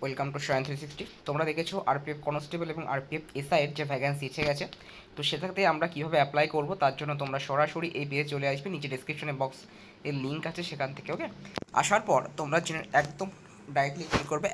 Welcome to Shayan 360। তোমরা দেখেছো RPF constable এবং আরপিএফ এসআইয়ের যে ভ্যাকেন্সি এসে গেছে। তো সেটাতে আমরা কীভাবে অ্যাপ্লাই করব তার জন্য তোমরা সরাসরি এই পেজে চলে আসবে, নিচে ডিসক্রিপশনে বক্স এর লিঙ্ক আছে সেখান থেকে। ওকে, আসার পর তোমরা একদম ডাইরেক্টলি ক্লিক করবে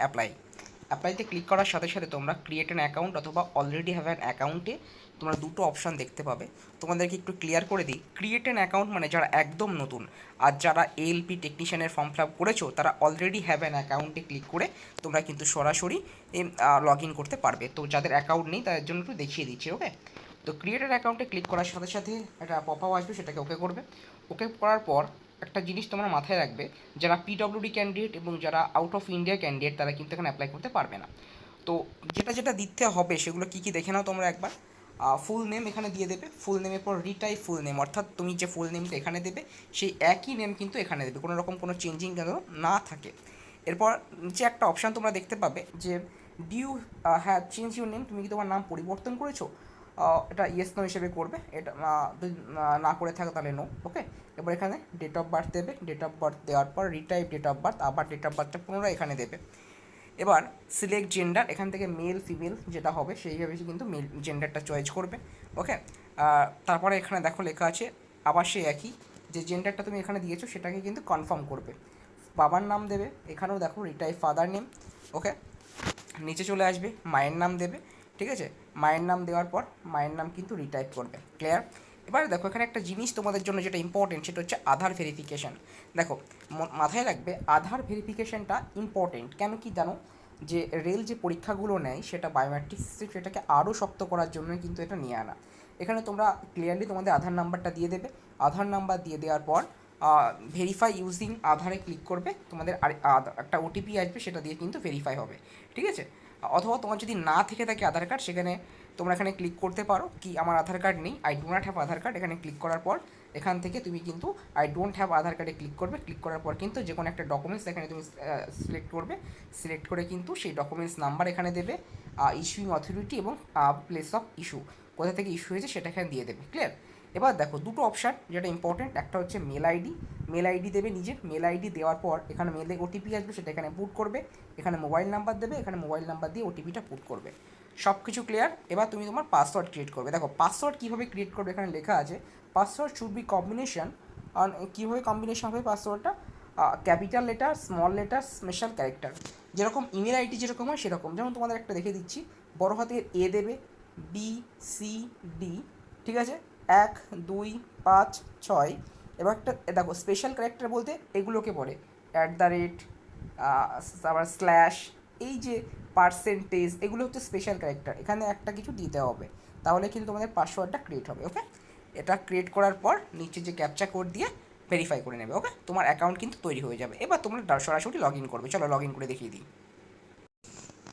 অ্যাপ্লাইতে ক্লিক করার সাথে সাথে তোমরা ক্রিয়েট অ্যান অ্যাকাউন্ট অথবা অলরেডি হ্যাভ অ্যান অ্যাকাউন্টে তোমরা দুটো অপশান দেখতে পাবে। তোমাদেরকে একটু ক্লিয়ার করে দিই, ক্রিয়েট অ্যান অ্যাকাউন্ট মানে যারা একদম নতুন, আর যারা এএলপি টেকনিশিয়ানের ফর্ম ফিল আপ করেছো তারা অলরেডি হ্যাভ অ্যান অ্যাকাউন্টে ক্লিক করে তোমরা কিন্তু সরাসরি লগ ইন করতে পারবে। তো যাদের অ্যাকাউন্ট নেই তাদের জন্য একটু দেখিয়ে দিচ্ছি। ওকে, তো ক্রিয়েটেড অ্যাকাউন্টে ক্লিক করার সাথে সাথে একটা পপ আপ আসবে, সেটাকে ওকে করবে। ওকে করার পর একটা জিনিস তোমরা মাথায় রাখবে, যারা পিডব্লিউডি ক্যান্ডিডেট এবং যারা আউট অফ ইন্ডিয়া ক্যান্ডিডেট তারা কিন্তু এখানে অ্যাপ্লাই করতে পারবে না। তো যেটা যেটা দিতে হবে সেগুলো কী কী দেখে নাও তোমরা একবার। ফুল নেম এখানে দিয়ে দেবে, ফুল নেমের পর রিটাইপ ফুল নেম, অর্থাৎ তুমি যে ফুল নেমটা এখানে দেবে সেই একই নেম কিন্তু এখানে দেবে, কোনো রকম কোনো চেঞ্জিং যেন না থাকে। এরপর যে একটা অপশান তোমরা দেখতে পাবে যে due have change your name, তুমি কি তোমার নাম পরিবর্তন করেছো, এটা ইয়েস নো হিসেবে করবে। এটা যদি না করে থাকো তাহলে নো। ওকে, এবার এখানে ডেট অফ বার্থ দেবে, ডেট অফ বার্থ দেওয়ার পর রিটাইপ ডেট অফ বার্থ, আবার ডেট অফ বার্থটা পুনরায় এখানে দেবে। এবার সিলেক্ট জেন্ডার, এখান থেকে মেল ফিমেল যেটা হবে সেইভাবে কিন্তু মেল জেন্ডারটা চয়েস করবে। ওকে, তারপরে এখানে দেখো লেখা আছে আবার সেই একই যে জেন্ডারটা তুমি এখানে দিয়েছো সেটাকে কিন্তু কনফার্ম করবে। বাবার নাম দেবে, এখানেও দেখো রিটাইপ ফাদার নেম। ওকে, নিচে চলে আসবে মায়ের নাম দেবে। ঠিক আছে, মায়ের নাম দেওয়ার পর মায়ের নাম কিন্তু রিটাইপ করবে। ক্লিয়ার? এবার দেখো এখানে একটা জিনিস তোমাদের জন্য যেটা ইম্পর্টেন্ট সেটা হচ্ছে আধার ভেরিফিকেশান। দেখো মাথায় রাখবে আধার ভেরিফিকেশানটা ইম্পর্টেন্ট। কেন কি জানো, যে রেল যে পরীক্ষাগুলো নেয় সেটা বায়োমেট্রিক সিস্টেম, সেটাকে আরও শক্ত করার জন্য কিন্তু এটা নিয়ে আনা। এখানে তোমরা ক্লিয়ারলি তোমাদের আধার নাম্বারটা দিয়ে দেবে। আধার নাম্বার দিয়ে দেওয়ার পর ভেরিফাই ইউজিং আধারে ক্লিক করবে, তোমাদের একটা ওটিপি আসবে, সেটা দিয়ে কিন্তু ভেরিফাই হবে। ঠিক আছে, অথবা তোমার যদি না থেকে থাকে আধার কার্ড, সেখানে তোমরা এখানে ক্লিক করতে পারো কি আমার আধার কার্ড নেই, I do not have Aadhaar card. এখানে ক্লিক করার পর এখান থেকে তুমি কিন্তু আই ডোন্ট হ্যাভ আধার কার্ডে ক্লিক করবে। ক্লিক করার পর কিন্তু যে কোনো একটা ডকুমেন্টস এখানে তুমি সিলেক্ট করবে। সিলেক্ট করে কিন্তু সেই ডকুমেন্টস নাম্বার এখানে দেবে, ইস্যুইং অথরিটি এবং প্লেস অফ ইস্যু, কোথা থেকে ইস্যু হয়েছে সেটা এখানে দিয়ে দেবে। ক্লিয়ার? এবার দেখো দুটো অপশান যেটা ইম্পর্টেন্ট, একটা হচ্ছে মেল আইডি। মেল আইডি দেবে নিজের, মেল আইডি দেওয়ার পর এখানে মেলে ওটিপি আসবে, সেটা এখানে পুট করবে। এখানে মোবাইল নাম্বার দেবে, এখানে মোবাইল নাম্বার দিয়ে ওটিপিটা পুট করবে। সব কিছু ক্লিয়ার? এবার তুমি তোমার পাসওয়ার্ড ক্রিয়েট করবে। দেখো পাসওয়ার্ড কীভাবে ক্রিয়েট করবে এখানে লেখা আছে, পাসওয়ার্ড শুড বি কম্বিনেশন। আর কীভাবে কম্বিনেশন হবে পাসওয়ার্ডটা, capital letter, small letter, special character, যেরকম ইমেল আইডি যেরকম হয় সেরকম। যেমন তোমাদের একটা দেখে দিচ্ছি, বড় হাতের এ দেবে, বি সি ডি, ঠিক আছে, 1 2 5 6। এবার একটা দেখো স্পেশাল ক্যারেক্টার বলতে এগুলোকে বলে অ্যাট দ্য রেট, আবার স্ল্যাশ, এই যে পার্সেন্টেজ, এগুলো হচ্ছে স্পেশাল ক্যারেক্টার। এখানে একটা কিছু দিতে হবে, তাহলে কিন্তু তোমাদের পাসওয়ার্ডটা ক্রিয়েট হবে। ওকে, এটা ক্রিয়েট করার পর নিচে যে ক্যাপচা কোড দিয়ে ভেরিফাই করে নেবে। ওকে, তোমার অ্যাকাউন্ট কিন্তু তৈরি হয়ে যাবে। এবার তোমরা সরাসরি লগ ইন করবে। চলো লগ ইন করে দেখিয়ে দিই।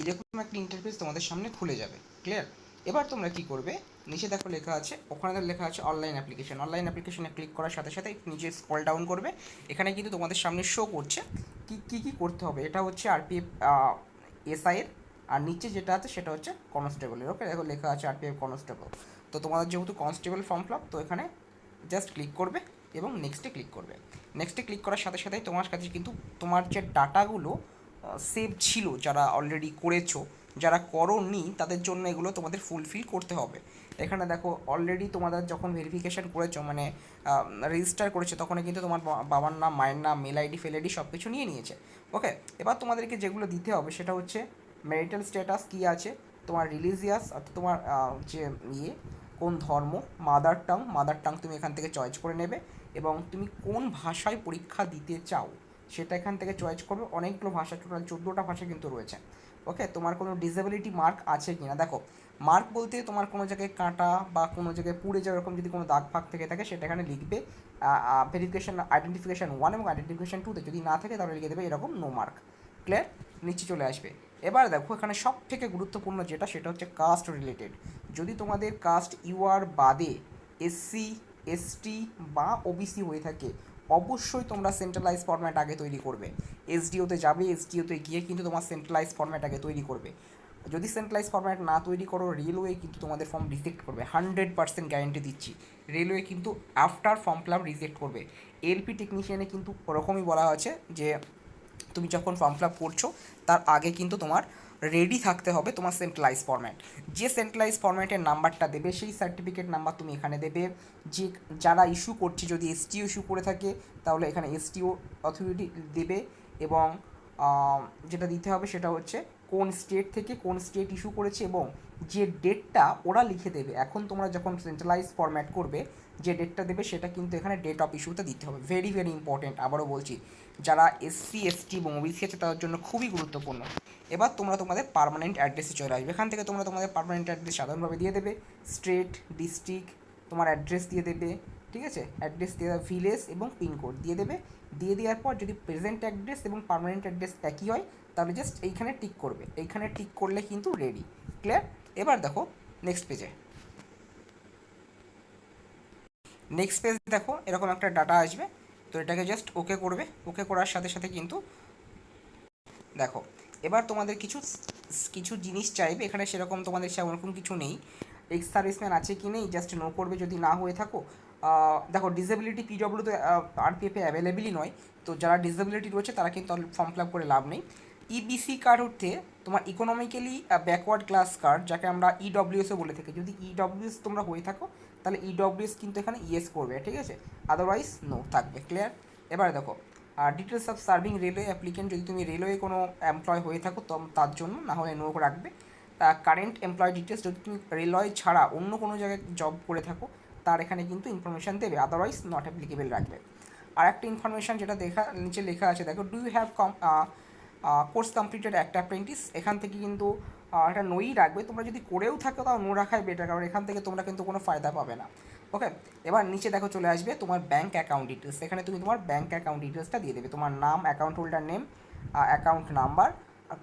এরকম একটা ইন্টারফেস তোমাদের সামনে খুলে যাবে। ক্লিয়ার? এবার তোমরা কী করবে, নিচে দেখো লেখা আছে, ওখানে লেখা আছে অনলাইন অ্যাপ্লিকেশন। অনলাইন অ্যাপ্লিকেশনে ক্লিক করার সাথে সাথে নিচে স্ক্রল ডাউন করবে। এখানে কিন্তু তোমাদের সামনে শো করছে কী করতে হবে। এটা হচ্ছে আরপিএফ এসআইয়ের, আর নিচে যেটা আছে সেটা হচ্ছে কনস্টেবলের। ওকে, দেখো লেখা আছে আরপিএফ কনস্টেবল। তো তোমাদের যেহেতু কনস্টেবল ফর্ম ফিল আপ, তো এখানে জাস্ট ক্লিক করবে এবং নেক্সটে ক্লিক করবে। নেক্সটে ক্লিক করার সাথে সাথেই তোমার কাছে কিন্তু তোমার যে ডাটাগুলো সেভ ছিল, যারা অলরেডি করেছো, যারা করোনি তাদের জন্য এগুলো তোমাদের ফুলফিল করতে হবে। এখানে দেখো অলরেডি তোমাদের যখন ভেরিফিকেশান করেছো, মানে রেজিস্টার করেছো, তখন কিন্তু তোমার বাবার নাম, মায়ের নাম, মেল আইডি, ফেল আইডি সব কিছু নিয়ে নিয়েছে। ওকে, এবার তোমাদেরকে যেগুলো দিতে হবে সেটা হচ্ছে ম্যারিটাল স্ট্যাটাস কী আছে, তোমার রিলিজিয়াস অর্থাৎ তোমার যে কোন ধর্ম, মাদার টাং তুমি এখান থেকে চয়েস করে নেবে, এবং তুমি কোন ভাষায় পরীক্ষা দিতে চাও সেটা এখান থেকে চয়েস করবে। অনেকগুলো ভাষা, টোটাল 14টা ভাষা কিন্তু রয়েছে। ওকে, তোমার কোনো ডিসেবিলিটি মার্ক আছে কি না, দেখো মার্ক বলতে তোমার কোনো জায়গায় কাঁটা বা কোনো জায়গায় পুড়ে যাওয়া এরকম যদি কোনো দাগ ফাগ থেকে থাকে সেটা এখানে লিখবে। ভেরিফিকেশান আইডেন্টিফিকেশান 1 এবং আইডেন্টিফিকেশান 2তে যদি না থাকে তাহলে লিখে দেবে এরকম নো মার্ক। ক্লিয়ার? নিচে চলে আসবে। এবার দেখো এখানে সব থেকে গুরুত্বপূর্ণ যেটা সেটা হচ্ছে কাস্ট রিলেটেড। যদি তোমাদের কাস্ট ইউআর বাদে এসসি, এসটি বা ওবিসি হয়ে থাকে, অবশ্যই তোমরা সেন্ট্রালাইজ ফরম্যাট আগে তৈরি করবে। এসডিওতে যাবে, এসডিওতে গিয়ে কিন্তু তোমার সেন্ট্রালাইজ ফরম্যাট আগে তৈরি করবে। যদি সেন্ট্রালাইজ ফরম্যাট না তৈরি করো, রেলওয়ে কিন্তু তোমাদের ফর্ম রিজেক্ট করবে, 100% গ্যারেন্টি দিচ্ছি। রেলওয়ে কিন্তু after form fill up reject করবে। এলপি টেকনিশিয়ানে কিন্তু ওরকমই বলা হয়েছে যে তুমি যখন ফর্ম ফিল আপ করছো তার আগে কিন্তু তোমার রেডি থাকতে হবে তোমার সেন্ট্রালাইজ ফরম্যাট। যে সেন্ট্রালাইজ ফরম্যাটের নাম্বারটা দেবে সেই সার্টিফিকেট নাম্বার তুমি এখানে দেবে। যে যারা ইস্যু করছে, যদি এসটিও ইস্যু করে থাকে তাহলে এখানে এসটিও অথরিটি দেবে, এবং যেটা দিতে হবে সেটা হচ্ছে কোন স্টেট থেকে কোন স্টেট ইস্যু করেছে এবং যে ডেটটা ওরা লিখে দেবে। এখন তোমরা যখন সেন্ট্রালাইজ ফরম্যাট করবে যে ডেটটা দেবে সেটা কিন্তু এখানে ডেট অফ ইস্যুতে দিতে হবে। ভেরি ভেরি ইম্পর্টেন্ট, আবারও বলছি, যারা এসসি এসটি এবং ওবিসি আছে তাদের জন্য খুবই গুরুত্বপূর্ণ। এবার তোমরা তোমাদের পার্মানেন্ট অ্যাড্রেসে চলে আসবে। এখান থেকে তোমরা তোমাদের পার্মানেন্ট অ্যাড্রেস সাধারণভাবে দিয়ে দেবে, স্টেট, ডিস্ট্রিক্ট, তোমার অ্যাড্রেস দিয়ে দেবে, ঠিক আছে, অ্যাড্রেস দিয়ে দেবে, ভিলেজ এবং পিনকোড দিয়ে দেবে। দিয়ে দেওয়ার পর যদি প্রেজেন্ট অ্যাড্রেস এবং পার্মানেন্ট অ্যাড্রেস একই হয় তাহলে জাস্ট এইখানে টিক করবে। এইখানে টিক করলে কিন্তু রেডি। ক্লিয়ার? এবার দেখো নেক্সট পেজে। নেক্সট পেজ দেখো এরকম একটা ডাটা আসবে, তো এটাকে জাস্ট ওকে করবে। ওকে করার সাথে সাথে কিন্তু দেখো এবার তোমাদের কিছু কিছু জিনিস চাইবে। এখানে সেরকম তোমাদের সেরকম কিছু নেই। এক্স সার্ভিসম্যান আছে কি নেই জাস্ট নো করবে যদি না হয়ে থাকো। দেখো ডিসেবিলিটি পিডব্লিউতে আরপিএফে অ্যাভেলেবেলই নয়, তো যারা ডিসেবিলিটি রয়েছে তারা কিন্তু ফর্ম ফিল আপ করে লাভ নেই। ইবিসি কার্ড হচ্ছে তোমার ইকোনমিক্যালি ব্যাকওয়ার্ড ক্লাস কার্ড, যাকে আমরা ইডব্লিউএসও বলে থাকি। যদি ইডব্লিউএস তোমরা হয়ে থাকো তাহলে ইডব্লিউএস কিন্তু এখানে ইয়েস করবে, ঠিক আছে, আদারওয়াইজ নো থাকবে। ক্লিয়ার? এবার দেখো details of serving railway applicant, যদি তুমি রেলওয়ে কোনো এমপ্লয় হয়ে থাকো তো তার জন্য, না হলে নো রাখবে। কারেন্ট এমপ্লয় ডিটেলস, যদি তুমি রেলওয়ে ছাড়া অন্য কোনো জায়গায় জব করে থাকো তার এখানে কিন্তু ইনফরমেশান দেবে, আদারওয়াইজ নট অ্যাপ্লিকেবল রাখবে। আর একটা ইনফরমেশান যেটা নিচে লেখা আছে দেখো, do you have course completed একটা অ্যাপ্রেন্টিস, এখান থেকে কিন্তু এটা নোই রাখবে। তোমরা যদি করেও থাকো তাও নো রাখাই বেটার, কারণ এখান থেকে তোমরা কিন্তু কোনো ফায়দা পাবে না। ওকে, এবার নিচে দেখো চলে আসবে তোমার ব্যাঙ্ক অ্যাকাউন্ট ডিটেলস। এখানে তুমি তোমার ব্যাঙ্ক অ্যাকাউন্ট ডিটেলসটা দিয়ে দেবে, তোমার নাম, account holder name, account number,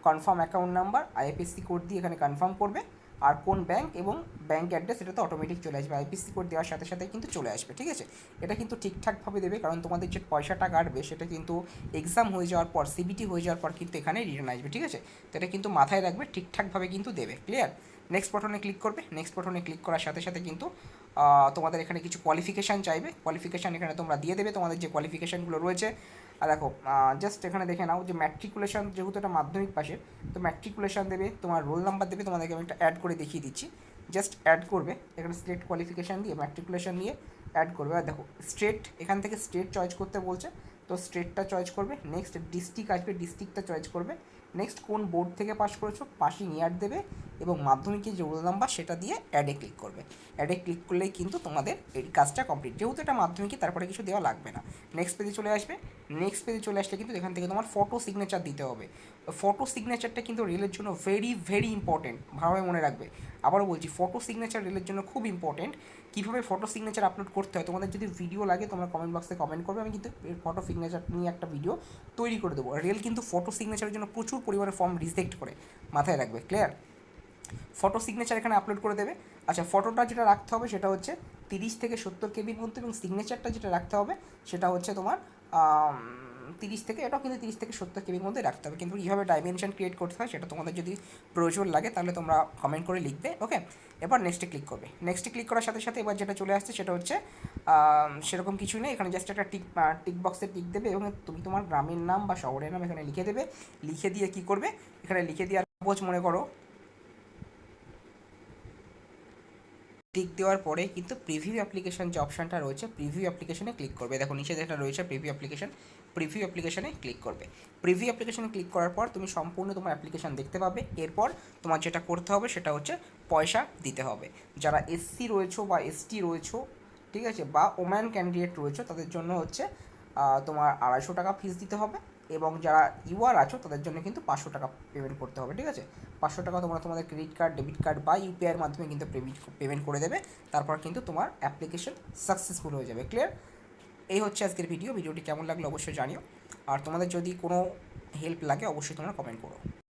confirm account number, IFSC code দিয়ে এখানে কনফার্ম করবে। আর কোন ব্যাঙ্ক এবং ব্যাঙ্ক অ্যাড্রেস এটা তো অটোমেটিক চলে আসবে, আইএফএসসি কোড দেওয়ার সাথে সাথে কিন্তু চলে আসবে, ঠিক আছে। এটা কিন্তু ঠিকঠাকভাবে দেবে, কারণ তোমাদের যে পয়সাটা কাটবে সেটা কিন্তু এক্সাম হয়ে যাওয়ার পর, সিবিটি হয়ে যাওয়ার পর কিন্তু এখানে রিটার্ন আসবে, ঠিক আছে। তো এটা কিন্তু মাথায় রাখবে, ঠিকঠাকভাবে কিন্তু দেবে। ক্লিয়ার? নেক্সট বাটনে ক্লিক করবে। নেক্সট বাটনে ক্লিক করার সাথে সাথে কিন্তু তোমাদের এখানে কিছু কোয়ালিফিকেশান চাইবে। কোয়ালিফিকেশান এখানে তোমরা দিয়ে দেবে, তোমাদের যে কোয়ালিফিকেশানগুলো রয়েছে। আর দেখো জাস্ট এখানে দেখে নাও যে ম্যাট্রিকুলেশন, যেহেতু এটা মাধ্যমিক পাশের, তো ম্যাট্রিকুলেশন দেবে, তোমার রোল নাম্বার দেবে। তোমাদেরকে আমি একটা অ্যাড করে দেখিয়ে দিচ্ছি, জাস্ট অ্যাড করবে এখানে সিলেক্ট কোয়ালিফিকেশান দিয়ে ম্যাট্রিকুলেশন নিয়ে অ্যাড করবে। আর দেখো স্টেট, এখান থেকে স্টেট চয়েস করতে বলছে, তো স্টেটটা চয়েস করবে। নেক্সট ডিস্ট্রিক্ট আসবে, ডিস্ট্রিক্টটা চয়েস করবে। নেক্সট কোন বোর্ড থেকে পাস করেছো, পাসিং ইয়ার দেবে, এবং মাধ্যমিকের যে রোল নাম্বার সেটা দিয়ে অ্যাডে ক্লিক করবে। অ্যাডে ক্লিক করলেই কিন্তু তোমাদের এই কাজটা কমপ্লিট, যেহেতু এটা মাধ্যমিকে তারপরে কিছু দেওয়া লাগবে না। নেক্সট পেজে চলে আসবে। নেক্সট পেজে চলে আসলে কিন্তু এখান থেকে তোমার ফটো সিগনেচার দিতে হবে। ফটো সিগনেচারটা কিন্তু রেলের জন্য ভেরি ভেরি ইম্পর্টেন্ট, ভালোভাবে মনে রাখবে। আবারও বলছি, ফটো সিগনেচার রেলের জন্য খুব ইম্পর্টেন্ট। কীভাবে ফটো সিগনেচার আপলোড করতে হয়, তোমাদের যদি ভিডিও লাগে তোমরা কমেন্ট বক্সে কমেন্ট করবে, আমি কিন্তু ফটো সিগনেচার নিয়ে একটা ভিডিও তৈরি করে দেবো। রেল কিন্তু ফটো সিগনেচারের জন্য প্রচুর পরিমাণে ফর্ম রিজেক্ট করে, মাথায় রাখবে। ক্লিয়ার? ফটো সিগনেচার এখানে আপলোড করে দেবে। আচ্ছা, ফটোটা যেটা রাখতে হবে সেটা হচ্ছে 30 থেকে 70 কেবির মধ্যে, এবং সিগনেচারটা যেটা রাখতে হবে সেটা হচ্ছে তোমার 30 থেকে, এটাও কিন্তু 30 থেকে 70 কেবির মধ্যে রাখতে হবে। কিন্তু কীভাবে ডাইমেনশন ক্রিয়েট করতে হয় সেটা তোমাদের যদি প্রয়োজন লাগে তাহলে তোমরা কমেন্ট করে লিখবে। ওকে, এবার নেক্সটে ক্লিক করবে। নেক্সটে ক্লিক করার সাথে সাথে এবার যেটা চলে আসছে সেটা হচ্ছে সেরকম কিছু নেই, এখানে জাস্ট একটা টিক বক্সে টিক দেবে, এবং তুমি তোমার গ্রামের নাম বা শহরের নাম এখানে লিখে দেবে। লিখে দিয়ে কী করবে, এখানে লিখে দিয়ে সাপোজ মনে করো টিক দেওয়ার পরে কিন্তু প্রিভিউ অ্যাপ্লিকেশন যে অপশানটা রয়েছে, প্রিভিউ অ্যাপ্লিকেশনে ক্লিক করবে। দেখো নিচে যেটা রয়েছে প্রিভিউ অ্যাপ্লিকেশন, প্রিভিউ অ্যাপ্লিকেশনে ক্লিক করবে। প্রিভিউ অ্যাপ্লিকেশনে ক্লিক করার পর তুমি সম্পূর্ণ তোমার অ্যাপ্লিকেশন দেখতে পাবে। এরপর তোমার যেটা করতে হবে সেটা হচ্ছে পয়সা দিতে হবে। যারা এসসি রয়েছো বা এসটি রয়েছো, ঠিক আছে, বা ওম্যান ক্যান্ডিডেট রয়েছো, তাদের জন্য হচ্ছে তোমার 250 টাকা ফিস দিতে হবে, এবং যারা ইউআর আছো তাদের জন্য কিন্তু 500 টাকা পেমেন্ট করতে হবে, ঠিক আছে। 500 টাকা তোমরা তোমাদের ক্রেডিট কার্ড, ডেবিট কার্ড বা ইউপিআইয়ের মাধ্যমে কিন্তু পেমেন্ট করে দেবে। তারপর কিন্তু তোমার অ্যাপ্লিকেশন সাকসেসফুল হয়ে যাবে। ক্লিয়ার? এই হচ্ছে আজকের ভিডিওটি কেমন লাগলো অবশ্যই জানিও। আর তোমাদের যদি কোনো হেল্প লাগে অবশ্যই তোমরা কমেন্ট করো।